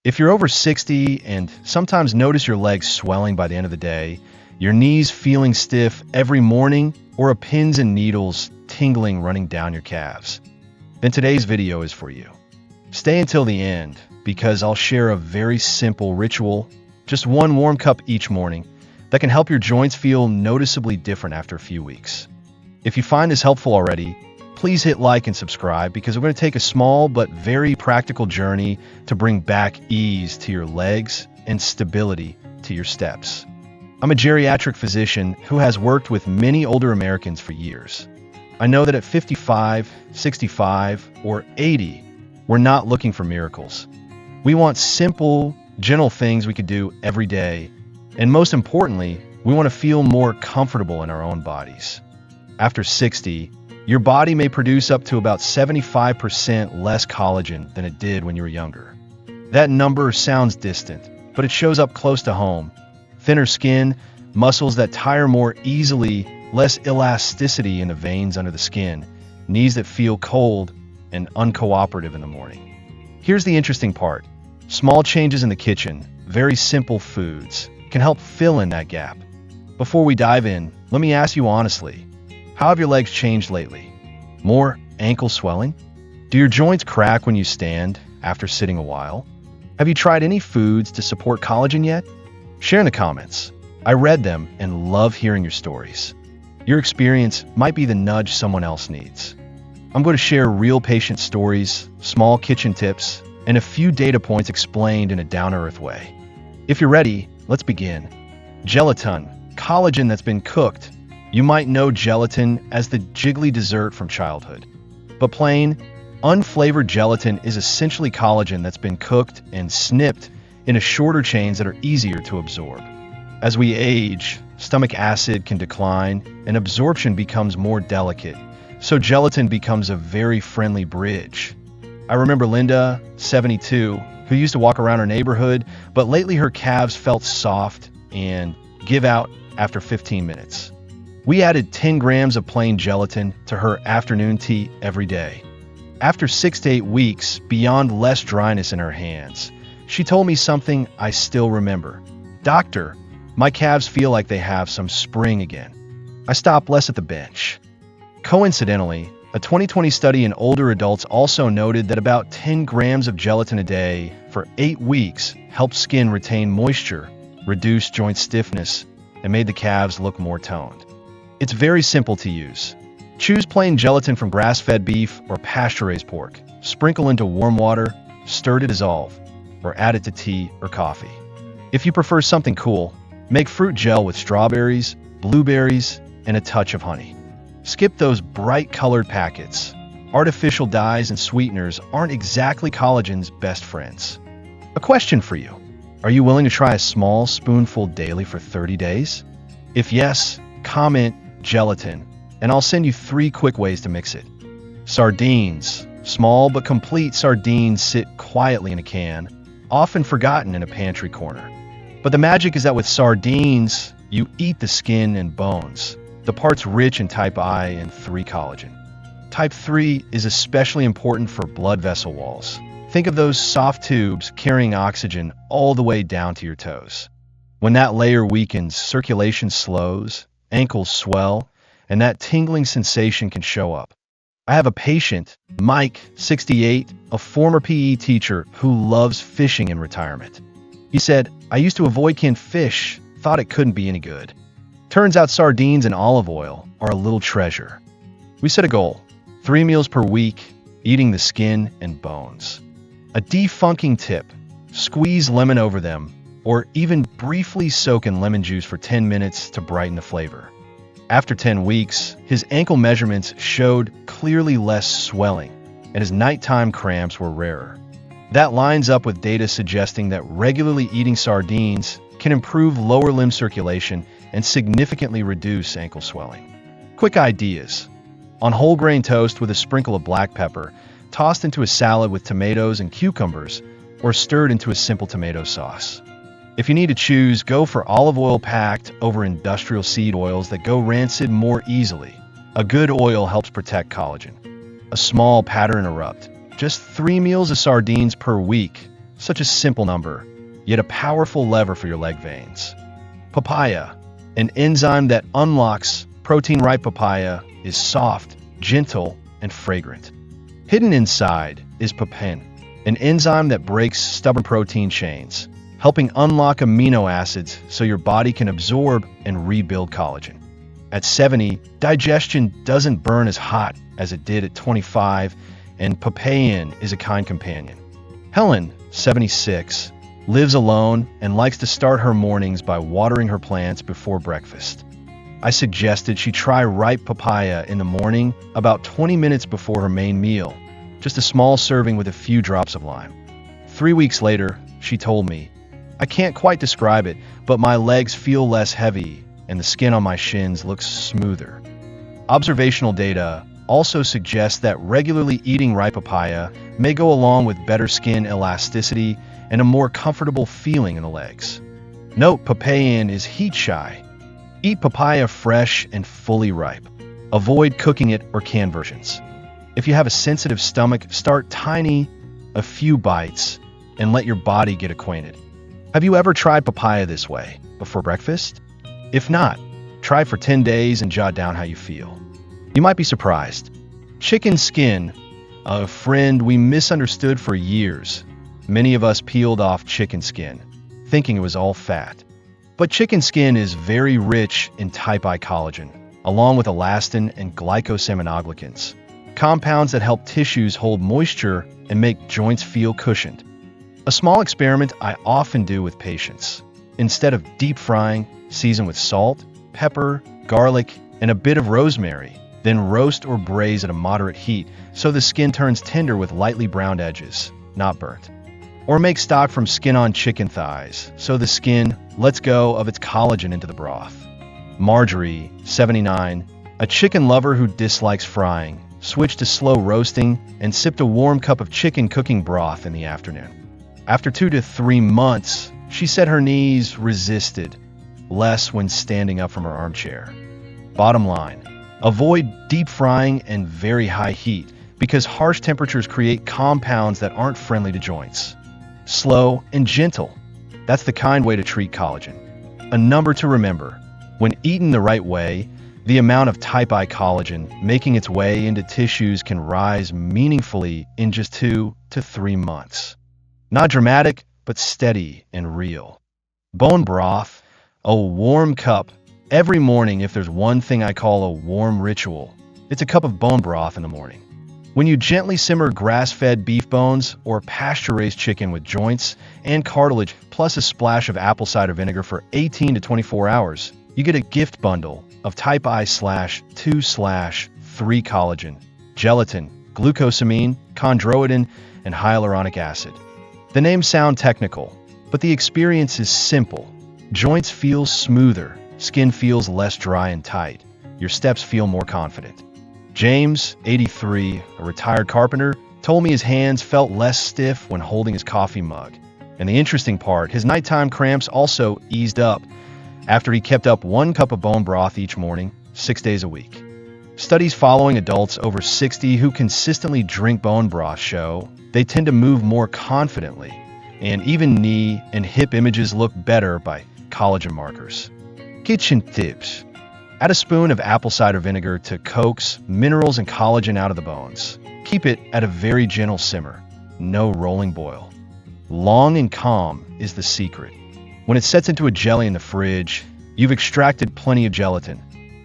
If you're over 60 and sometimes notice your legs swelling by the end of the day, your knees feeling stiff every morning, or a pins and needles tingling running down your calves, then today's video is for you. Stay until the end because I'll share a very simple ritual, just one warm cup each morning, that can help your joints feel noticeably different after a few weeks. If you find this helpful already, please hit like and subscribe because we're going to take a small but very practical journey to bring back ease to your legs and stability to your steps. I'm a geriatric physician who has worked with many older Americans for years. I know that at 55, 65, or 80, we're not looking for miracles. We want simple, gentle things we could do every day, and most importantly, we want to feel more comfortable in our own bodies. After 60, your body may produce up to about 75% less collagen than it did when you were younger. That number sounds distant, but it shows up close to home. Thinner skin, muscles that tire more easily, less elasticity in the veins under the skin, knees that feel cold and uncooperative in the morning. Here's the interesting part. Small changes in the kitchen, very simple foods, can help fill in that gap. Before we dive in, let me ask you honestly, how have your legs changed lately? More ankle swelling? Do your joints crack when you stand after sitting a while? Have you tried any foods to support collagen yet? Share in the comments. I read them and love hearing your stories. Your experience might be the nudge someone else needs. I'm going to share real patient stories, small kitchen tips, and a few data points explained in a down-to-earth way. If you're ready, let's begin. Gelatin, collagen that's been cooked. You might know gelatin as the jiggly dessert from childhood. But plain, unflavored gelatin is essentially collagen that's been cooked and snipped into shorter chains that are easier to absorb. As we age, stomach acid can decline and absorption becomes more delicate, so gelatin becomes a very friendly bridge. I remember Linda, 72, who used to walk around her neighborhood, but lately her calves felt soft and give out after 15 minutes. We added 10 grams of plain gelatin to her afternoon tea every day. After 6 to 8 weeks, beyond less dryness in her hands, she told me something I still remember. "Doctor, my calves feel like they have some spring again. I stop less at the bench." Coincidentally, a 2020 study in older adults also noted that about 10 grams of gelatin a day for 8 weeks helped skin retain moisture, reduced joint stiffness, and made the calves look more toned. It's very simple to use. Choose plain gelatin from grass-fed beef or pasture-raised pork. Sprinkle into warm water, stir to dissolve, or add it to tea or coffee. If you prefer something cool, make fruit gel with strawberries, blueberries, and a touch of honey. Skip those bright-colored packets. Artificial dyes and sweeteners aren't exactly collagen's best friends. A question for you. Are you willing to try a small spoonful daily for 30 days? If yes, comment gelatin, and I'll send you 3 quick ways to mix it. Sardines. Small but complete sardines sit quietly in a can, often forgotten in a pantry corner. But the magic is that with sardines, you eat the skin and bones, the parts rich in type I and 3 collagen. Type 3 is especially important for blood vessel walls. Think of those soft tubes carrying oxygen all the way down to your toes. When that layer weakens, circulation slows, ankles swell, and that tingling sensation can show up. I have a patient, Mike, 68, a former PE teacher who loves fishing in retirement. He said, "I used to avoid canned fish, thought it couldn't be any good. Turns out sardines and olive oil are a little treasure." We set a goal, 3 meals per week, eating the skin and bones. A defunking tip, squeeze lemon over them, or even briefly soak in lemon juice for 10 minutes to brighten the flavor. After 10 weeks, his ankle measurements showed clearly less swelling, and his nighttime cramps were rarer. That lines up with data suggesting that regularly eating sardines can improve lower limb circulation and significantly reduce ankle swelling. Quick ideas. On whole grain toast with a sprinkle of black pepper, tossed into a salad with tomatoes and cucumbers, or stirred into a simple tomato sauce. If you need to choose, go for olive oil packed over industrial seed oils that go rancid more easily. A good oil helps protect collagen. A small pattern interrupt. Just 3 meals of sardines per week. such a simple number, yet a powerful lever for your leg veins. Papaya, an enzyme that unlocks protein-ripe papaya, is soft, gentle, and fragrant. Hidden inside is papain, an enzyme that breaks stubborn protein chains, helping unlock amino acids so your body can absorb and rebuild collagen. At 70, digestion doesn't burn as hot as it did at 25, and papain is a kind companion. Helen, 76, lives alone and likes to start her mornings by watering her plants before breakfast. I suggested she try ripe papaya in the morning about 20 minutes before her main meal, just a small serving with a few drops of lime. 3 weeks later, she told me, "I can't quite describe it, but my legs feel less heavy and the skin on my shins looks smoother." Observational data also suggests that regularly eating ripe papaya may go along with better skin elasticity and a more comfortable feeling in the legs. Note, papain is heat shy. Eat papaya fresh and fully ripe. Avoid cooking it or canned versions. If you have a sensitive stomach, start tiny, a few bites, and let your body get acquainted. Have you ever tried papaya this way, before breakfast? If not, try for 10 days and jot down how you feel. You might be surprised. Chicken skin, a friend we misunderstood for years. Many of us peeled off chicken skin, thinking it was all fat. But chicken skin is very rich in type I collagen, along with elastin and glycosaminoglycans, compounds that help tissues hold moisture and make joints feel cushioned. A small experiment I often do with patients. Instead of deep frying, season with salt, pepper, garlic, and a bit of rosemary, then roast or braise at a moderate heat so the skin turns tender with lightly browned edges, not burnt. Or make stock from skin-on chicken thighs so the skin lets go of its collagen into the broth. Marjorie, 79, a chicken lover who dislikes frying, switched to slow roasting and sipped a warm cup of chicken cooking broth in the afternoon. After 2 to 3 months, she said her knees resisted less when standing up from her armchair. Bottom line, avoid deep frying and very high heat because harsh temperatures create compounds that aren't friendly to joints. Slow and gentle. That's the kind way to treat collagen. A number to remember. When eaten the right way, the amount of type I collagen making its way into tissues can rise meaningfully in just 2 to 3 months. Not dramatic, but steady and real. Bone broth, a warm cup. Every morning, if there's one thing I call a warm ritual, it's a cup of bone broth in the morning. When you gently simmer grass-fed beef bones or pasture-raised chicken with joints and cartilage plus a splash of apple cider vinegar for 18 to 24 hours, you get a gift bundle of type I/2/3 collagen, gelatin, glucosamine, chondroitin, and hyaluronic acid. The names sound technical, but the experience is simple. Joints feel smoother, skin feels less dry and tight, your steps feel more confident. James, 83, a retired carpenter, told me his hands felt less stiff when holding his coffee mug. And the interesting part, his nighttime cramps also eased up after he kept up 1 cup of bone broth each morning, 6 days a week. Studies following adults over 60 who consistently drink bone broth show they tend to move more confidently, and even knee and hip images look better by collagen markers. Kitchen tips. Add a spoon of apple cider vinegar to coax minerals and collagen out of the bones. Keep it at a very gentle simmer, no rolling boil. Long and calm is the secret. When it sets into a jelly in the fridge, you've extracted plenty of gelatin.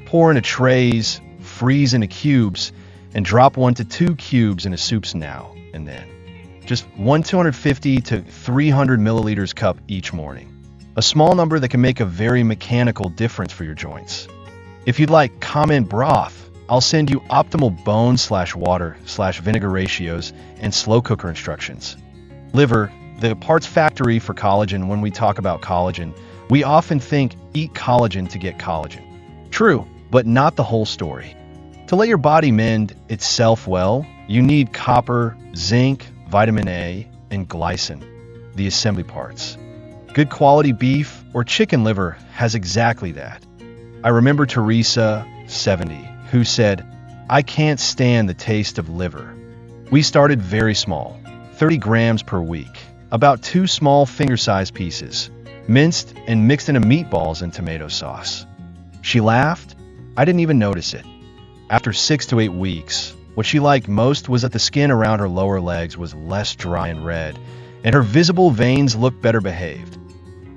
Pour into trays, freeze into cubes, and drop 1 to 2 cubes in a soups now and then. Just 250 to 300 milliliters cup each morning. A small number that can make a very mechanical difference for your joints. If you'd like comment broth, I'll send you optimal bone/water/vinegar ratios and slow cooker instructions. Liver, the parts factory for collagen. When we talk about collagen, we often think eat collagen to get collagen. True, but not the whole story. To let your body mend itself well, you need copper, zinc, vitamin A, and glycine, the assembly parts. Good quality beef or chicken liver has exactly that. I remember Teresa, 70, who said, "I can't stand the taste of liver." We started very small, 30 grams per week. about 2 small finger-sized pieces, minced and mixed into meatballs and tomato sauce. She laughed. I didn't even notice it. After 6 to 8 weeks, what she liked most was that the skin around her lower legs was less dry and red, and her visible veins looked better behaved.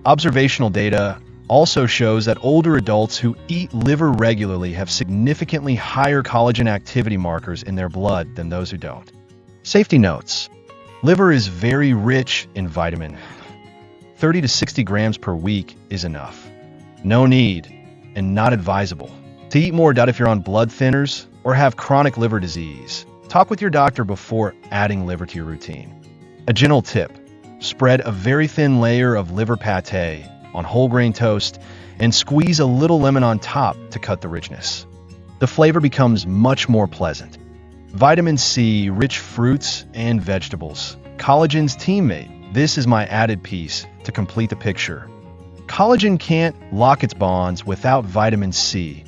Observational data also shows that older adults who eat liver regularly have significantly higher collagen activity markers in their blood than those who don't. Safety notes. Liver is very rich in vitamin. 30 to 60 grams per week is enough. No need, and not advisable, to eat more if you're on blood thinners or have chronic liver disease. Talk with your doctor before adding liver to your routine. A gentle tip. Spread a very thin layer of liver pate on whole grain toast and squeeze a little lemon on top to cut the richness. The flavor becomes much more pleasant. Vitamin C, rich fruits and vegetables. Collagen's teammate. This is my added piece to complete the picture. Collagen can't lock its bonds without vitamin C,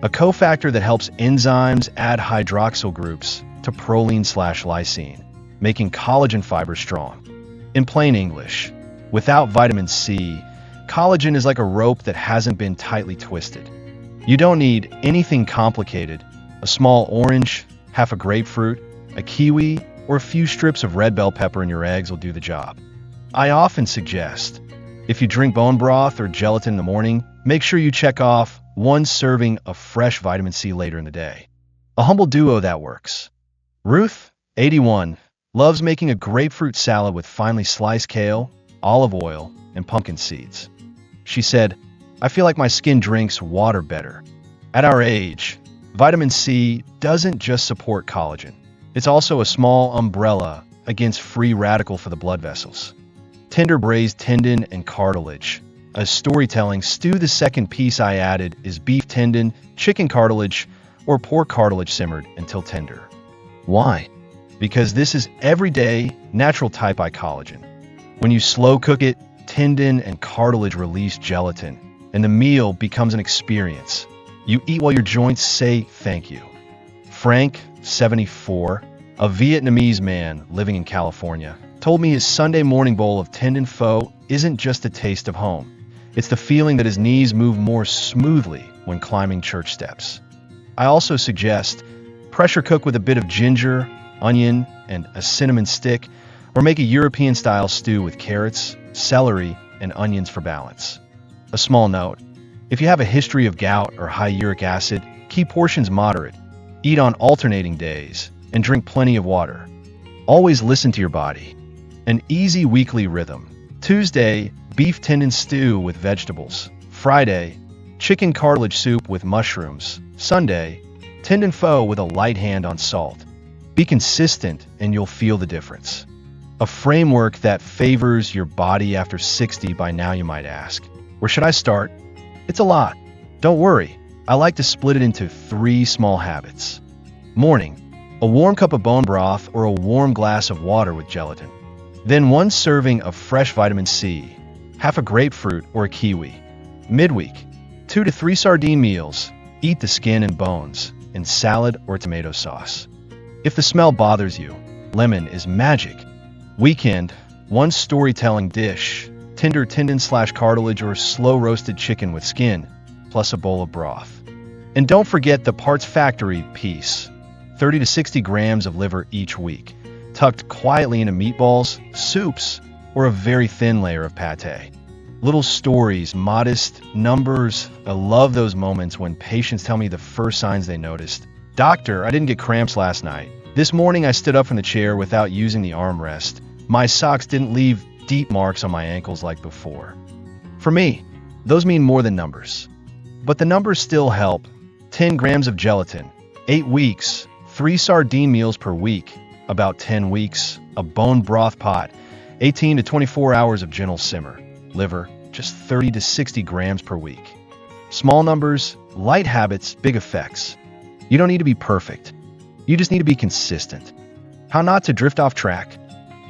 a cofactor that helps enzymes add hydroxyl groups to proline/lysine, making collagen fibers strong. In plain English, without vitamin C, collagen is like a rope that hasn't been tightly twisted. You don't need anything complicated. A small orange, half a grapefruit, a kiwi, or a few strips of red bell pepper in your eggs will do the job. I often suggest, if you drink bone broth or gelatin in the morning, make sure you check off 1 serving of fresh vitamin C later in the day. A humble duo that works. Ruth, 81, loves making a grapefruit salad with finely sliced kale, olive oil, and pumpkin seeds. She said, I feel like my skin drinks water better. At our age, vitamin C doesn't just support collagen. It's also a small umbrella against free radical for the blood vessels. Tender braised tendon and cartilage. As storytelling, stew, the second piece I added is beef tendon, chicken cartilage, or pork cartilage simmered until tender. Why? Because this is everyday, natural type I collagen. When you slow cook it, tendon and cartilage release gelatin, and the meal becomes an experience. You eat while your joints say thank you. Frank, 74, a Vietnamese man living in California, told me his Sunday morning bowl of tendon pho isn't just a taste of home. It's the feeling that his knees move more smoothly when climbing church steps. I also suggest pressure cook with a bit of ginger, onion, and a cinnamon stick, or make a European-style stew with carrots, celery, and onions for balance. A small note, if you have a history of gout or high uric acid, keep portions moderate, eat on alternating days, and drink plenty of water. Always listen to your body. An easy weekly rhythm. Tuesday, beef tendon stew with vegetables. Friday, chicken cartilage soup with mushrooms. Sunday, tendon pho with a light hand on salt. Be consistent and you'll feel the difference. A framework that favors your body after 60 by now, you might ask. Where should I start? It's a lot. Don't worry. I like to split it into 3 small habits. Morning, a warm cup of bone broth or a warm glass of water with gelatin. Then 1 serving of fresh vitamin C, half a grapefruit or a kiwi. Midweek, 2 to 3 sardine meals. Eat the skin and bones in salad or tomato sauce. If the smell bothers you, lemon is magic. Weekend, 1 storytelling dish, tender tendon/cartilage or slow roasted chicken with skin, plus a bowl of broth. And don't forget the parts factory piece, 30 to 60 grams of liver each week, tucked quietly into meatballs, soups, or a very thin layer of pate. Little stories, modest numbers. I love those moments when patients tell me the first signs they noticed. Doctor, I didn't get cramps last night. This morning I stood up from the chair without using the armrest. My socks didn't leave deep marks on my ankles like before. For me, those mean more than numbers. But the numbers still help. 10 grams of gelatin, 8 weeks, 3 sardine meals per week, about 10 weeks, a bone broth pot, 18 to 24 hours of gentle simmer. Liver, just 30 to 60 grams per week. Small numbers, light habits, big effects. You don't need to be perfect. You just need to be consistent. How not to drift off track?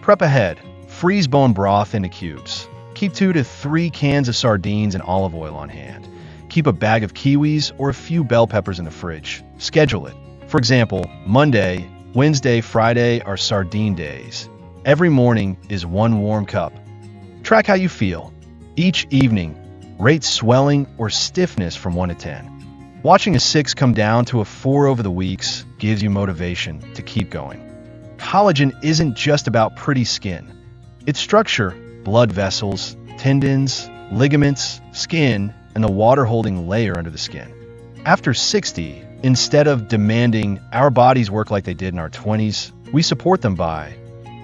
Prep ahead. Freeze bone broth into cubes. Keep 2 to 3 cans of sardines and olive oil on hand. Keep a bag of kiwis or a few bell peppers in the fridge. Schedule it. For example, Monday, Wednesday, Friday are sardine days. Every morning is one warm cup. Track how you feel. Each evening, rate swelling or stiffness from 1 to 10. Watching a 6 come down to a 4 over the weeks gives you motivation to keep going. Collagen isn't just about pretty skin. Its structure, blood vessels, tendons, ligaments, skin, and the water-holding layer under the skin. After 60, instead of demanding our bodies work like they did in our 20s, we support them by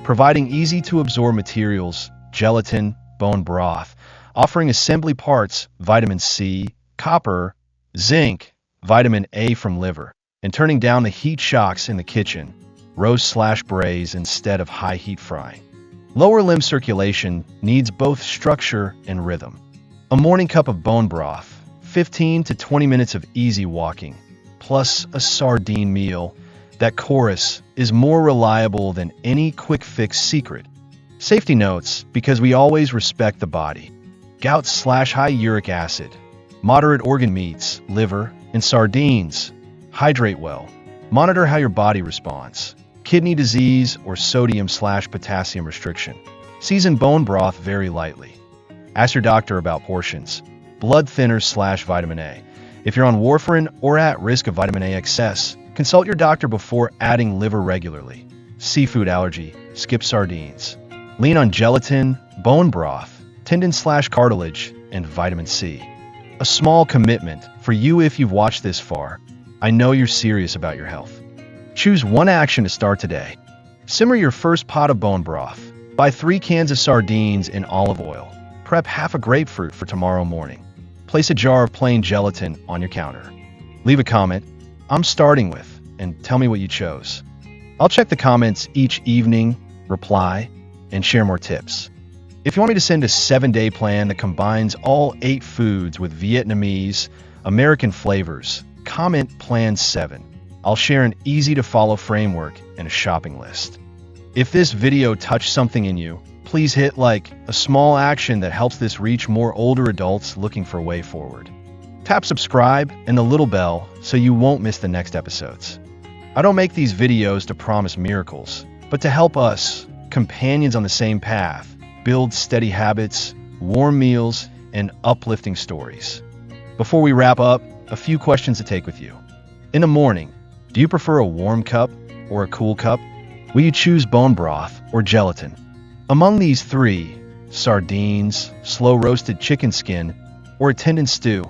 providing easy-to-absorb materials, gelatin, bone broth, offering assembly parts, vitamin C, copper, zinc, vitamin A from liver, and turning down the heat shocks in the kitchen, roast/braise instead of high-heat frying. Lower limb circulation needs both structure and rhythm. A morning cup of bone broth, 15 to 20 minutes of easy walking, plus a sardine meal. That chorus is more reliable than any quick fix secret. Safety notes, because we always respect the body. Gout/high uric acid, moderate organ meats, liver, and sardines. Hydrate well. Monitor how your body responds. Kidney disease or sodium/potassium restriction. Season bone broth very lightly. Ask your doctor about portions. Blood thinners/vitamin A. If you're on warfarin or at risk of vitamin A excess, consult your doctor before adding liver regularly. Seafood allergy, skip sardines. Lean on gelatin, bone broth, tendon/cartilage, and vitamin C. A small commitment for you if you've watched this far. I know you're serious about your health. Choose one action to start today. Simmer your first pot of bone broth. Buy 3 cans of sardines in olive oil. Prep half a grapefruit for tomorrow morning. Place a jar of plain gelatin on your counter. Leave a comment, "I'm starting with," and tell me what you chose. I'll check the comments each evening, reply, and share more tips. If you want me to send a 7-day plan that combines all 8 foods with Vietnamese, American flavors, comment Plan 7. I'll share an easy-to-follow framework and a shopping list. If this video touched something in you, please hit like, a small action that helps this reach more older adults looking for a way forward. Tap subscribe and the little bell so you won't miss the next episodes. I don't make these videos to promise miracles, but to help us, companions on the same path, build steady habits, warm meals, and uplifting stories. Before we wrap up, a few questions to take with you. In the morning, do you prefer a warm cup or a cool cup? Will you choose bone broth or gelatin? Among these 3, sardines, slow-roasted chicken skin, or a tendon stew,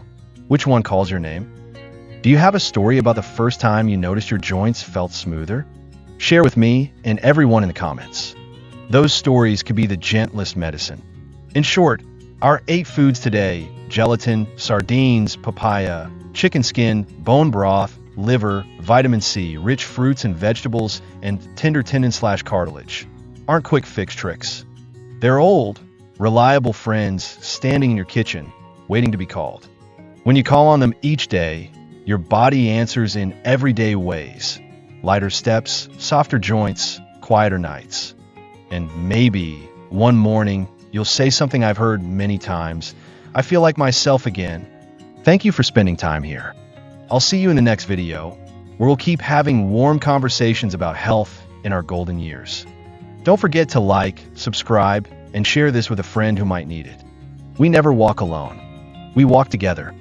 which one calls your name? Do you have a story about the first time you noticed your joints felt smoother? Share with me and everyone in the comments. Those stories could be the gentlest medicine. In short, our 8 foods today: gelatin, sardines, papaya, chicken skin, bone broth, liver, vitamin C, rich fruits and vegetables, and tender tendon/cartilage, aren't quick fix tricks. They're old, reliable friends standing in your kitchen, waiting to be called. When you call on them each day, your body answers in everyday ways. Lighter steps, softer joints, quieter nights. And maybe one morning, you'll say something I've heard many times: "I feel like myself again." Thank you for spending time here. I'll see you in the next video, where we'll keep having warm conversations about health in our golden years. Don't forget to like, subscribe, and share this with a friend who might need it. We never walk alone. We walk together.